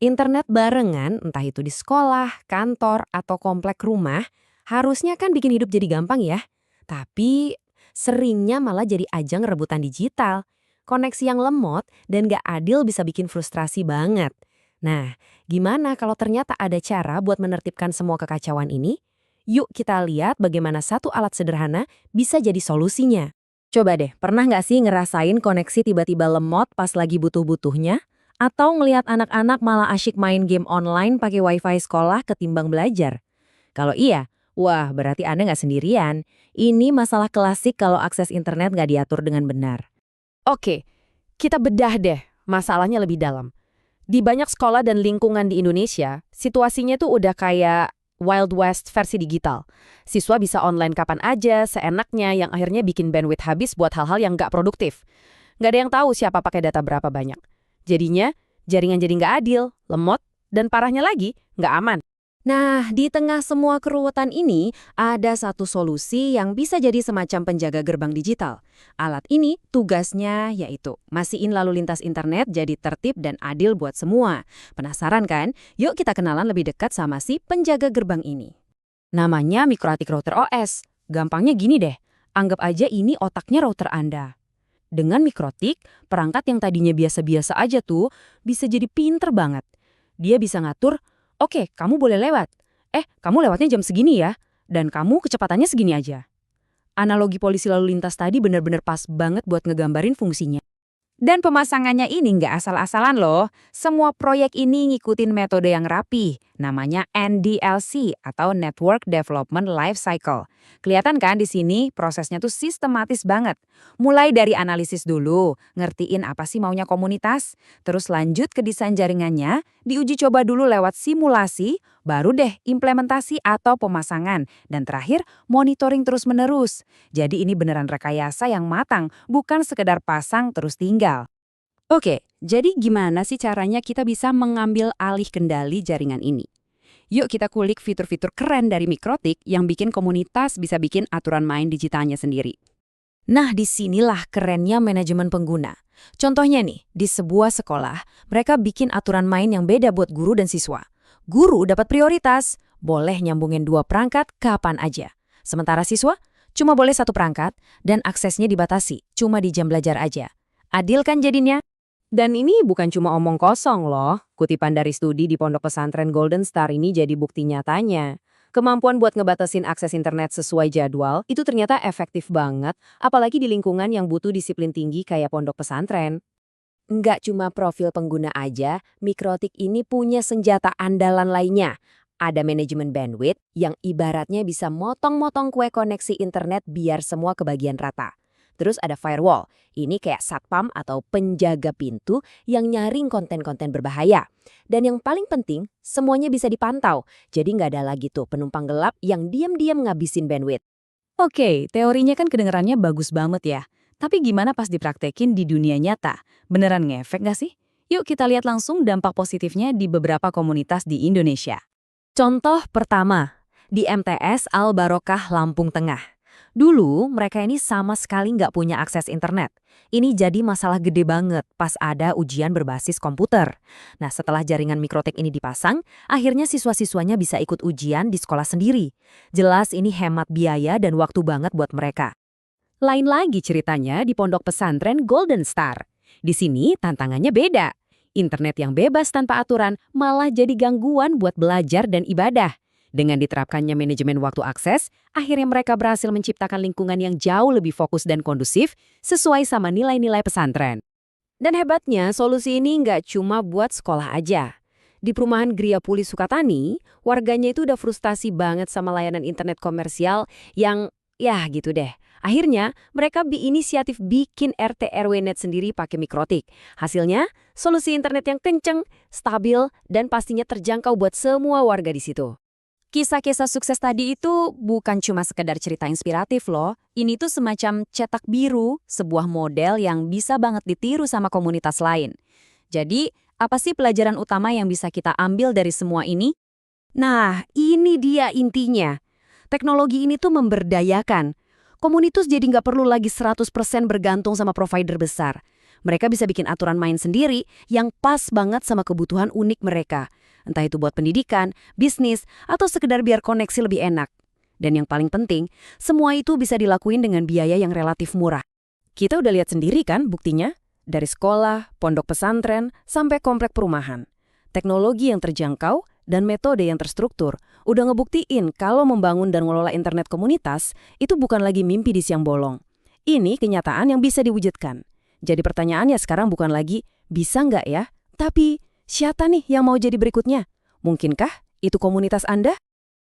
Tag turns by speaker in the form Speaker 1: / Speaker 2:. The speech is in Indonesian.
Speaker 1: Internet barengan, entah itu di sekolah, kantor, atau komplek rumah, harusnya kan bikin hidup jadi gampang ya. Tapi seringnya malah jadi ajang rebutan digital. Koneksi yang lemot dan gak adil bisa bikin frustrasi banget. Nah, gimana kalau ternyata ada cara buat menertibkan semua kekacauan ini? Yuk kita lihat bagaimana satu alat sederhana bisa jadi solusinya. Coba deh, pernah nggak sih ngerasain koneksi tiba-tiba lemot pas lagi butuh-butuhnya? Atau ngelihat anak-anak malah asyik main game online pakai wifi sekolah ketimbang belajar? Kalau iya, wah berarti Anda nggak sendirian. Ini masalah klasik kalau akses internet nggak diatur dengan benar.
Speaker 2: Oke, kita bedah deh masalahnya lebih dalam. Di banyak sekolah dan lingkungan di Indonesia, situasinya tuh udah kayak Wild West versi digital. Siswa bisa online kapan aja, seenaknya, yang akhirnya bikin bandwidth habis buat hal-hal yang nggak produktif. Nggak ada yang tahu siapa pakai data berapa banyak. Jadinya, jaringan jadi nggak adil, lemot, dan parahnya lagi, nggak aman.
Speaker 1: Nah, di tengah semua keruwetan ini, ada satu solusi yang bisa jadi semacam penjaga gerbang digital. Alat ini tugasnya yaitu mastiin lalu lintas internet jadi tertib dan adil buat semua. Penasaran kan? Yuk kita kenalan lebih dekat sama si penjaga gerbang ini. Namanya Mikrotik Router OS. Gampangnya gini deh, anggap aja ini otaknya router Anda. Dengan Mikrotik, perangkat yang tadinya biasa-biasa aja tuh bisa jadi pinter banget. Dia bisa ngatur, oke, kamu boleh lewat. Kamu lewatnya jam segini ya. Dan kamu kecepatannya segini aja. Analogi polisi lalu lintas tadi benar-benar pas banget buat ngegambarin fungsinya. Dan pemasangannya ini nggak asal-asalan loh. Semua proyek ini ngikutin metode yang rapi. Namanya NDLC atau Network Development Life Cycle. Kelihatan kan di sini prosesnya tuh sistematis banget. Mulai dari analisis dulu, ngertiin apa sih maunya komunitas. Terus lanjut ke desain jaringannya, diuji coba dulu lewat simulasi, baru deh implementasi atau pemasangan. Dan terakhir, monitoring terus-menerus. Jadi ini beneran rekayasa yang matang, bukan sekedar pasang terus tinggal. Oke, jadi gimana sih caranya kita bisa mengambil alih kendali jaringan ini? Yuk kita kulik fitur-fitur keren dari Mikrotik yang bikin komunitas bisa bikin aturan main digitalnya sendiri. Nah, disinilah kerennya manajemen pengguna. Contohnya nih, di sebuah sekolah, mereka bikin aturan main yang beda buat guru dan siswa. Guru dapat prioritas, boleh nyambungin 2 perangkat kapan aja. Sementara siswa, cuma boleh 1 perangkat dan aksesnya dibatasi, cuma di jam belajar aja. Adil kan jadinya? Dan ini bukan cuma omong kosong loh. Kutipan dari studi di Pondok Pesantren Golden Star ini jadi bukti nyatanya. Kemampuan buat ngebatasin akses internet sesuai jadwal itu ternyata efektif banget, apalagi di lingkungan yang butuh disiplin tinggi kayak pondok pesantren. Nggak cuma profil pengguna aja, Mikrotik ini punya senjata andalan lainnya. Ada manajemen bandwidth yang ibaratnya bisa motong-motong kue koneksi internet biar semua kebagian rata. Terus ada firewall, ini kayak satpam atau penjaga pintu yang nyaring konten-konten berbahaya. Dan yang paling penting, semuanya bisa dipantau, jadi nggak ada lagi tuh penumpang gelap yang diam-diam ngabisin bandwidth. Oke, teorinya kan kedengarannya bagus banget ya. Tapi gimana pas dipraktekin di dunia nyata? Beneran ngefek nggak sih? Yuk kita lihat langsung dampak positifnya di beberapa komunitas di Indonesia. Contoh pertama, di MTS Al Barokah Lampung Tengah. Dulu mereka ini sama sekali nggak punya akses internet. Ini jadi masalah gede banget pas ada ujian berbasis komputer. Nah setelah jaringan Mikrotik ini dipasang, akhirnya siswa-siswanya bisa ikut ujian di sekolah sendiri. Jelas ini hemat biaya dan waktu banget buat mereka. Lain lagi ceritanya di Pondok Pesantren Golden Star. Di sini tantangannya beda. Internet yang bebas tanpa aturan malah jadi gangguan buat belajar dan ibadah. Dengan diterapkannya manajemen waktu akses, akhirnya mereka berhasil menciptakan lingkungan yang jauh lebih fokus dan kondusif sesuai sama nilai-nilai pesantren. Dan hebatnya, solusi ini nggak cuma buat sekolah aja. Di perumahan Gria Puli Sukatani, warganya itu udah frustasi banget sama layanan internet komersial yang, ya gitu deh. Akhirnya, mereka inisiatif bikin RT RW net sendiri pakai Mikrotik. Hasilnya, solusi internet yang kenceng, stabil, dan pastinya terjangkau buat semua warga di situ. Kisah-kisah sukses tadi itu bukan cuma sekedar cerita inspiratif loh. Ini tuh semacam cetak biru, sebuah model yang bisa banget ditiru sama komunitas lain. Jadi, apa sih pelajaran utama yang bisa kita ambil dari semua ini? Nah, ini dia intinya. Teknologi ini tuh memberdayakan. Komunitas jadi nggak perlu lagi 100% bergantung sama provider besar. Mereka bisa bikin aturan main sendiri yang pas banget sama kebutuhan unik mereka. Entah itu buat pendidikan, bisnis, atau sekedar biar koneksi lebih enak. Dan yang paling penting, semua itu bisa dilakuin dengan biaya yang relatif murah. Kita udah lihat sendiri kan buktinya? Dari sekolah, pondok pesantren, sampai komplek perumahan. Teknologi yang terjangkau dan metode yang terstruktur udah ngebuktiin kalau membangun dan mengelola internet komunitas itu bukan lagi mimpi di siang bolong. Ini kenyataan yang bisa diwujudkan. Jadi pertanyaannya sekarang bukan lagi, bisa nggak ya? Tapi, siapa nih yang mau jadi berikutnya? Mungkinkah itu komunitas Anda?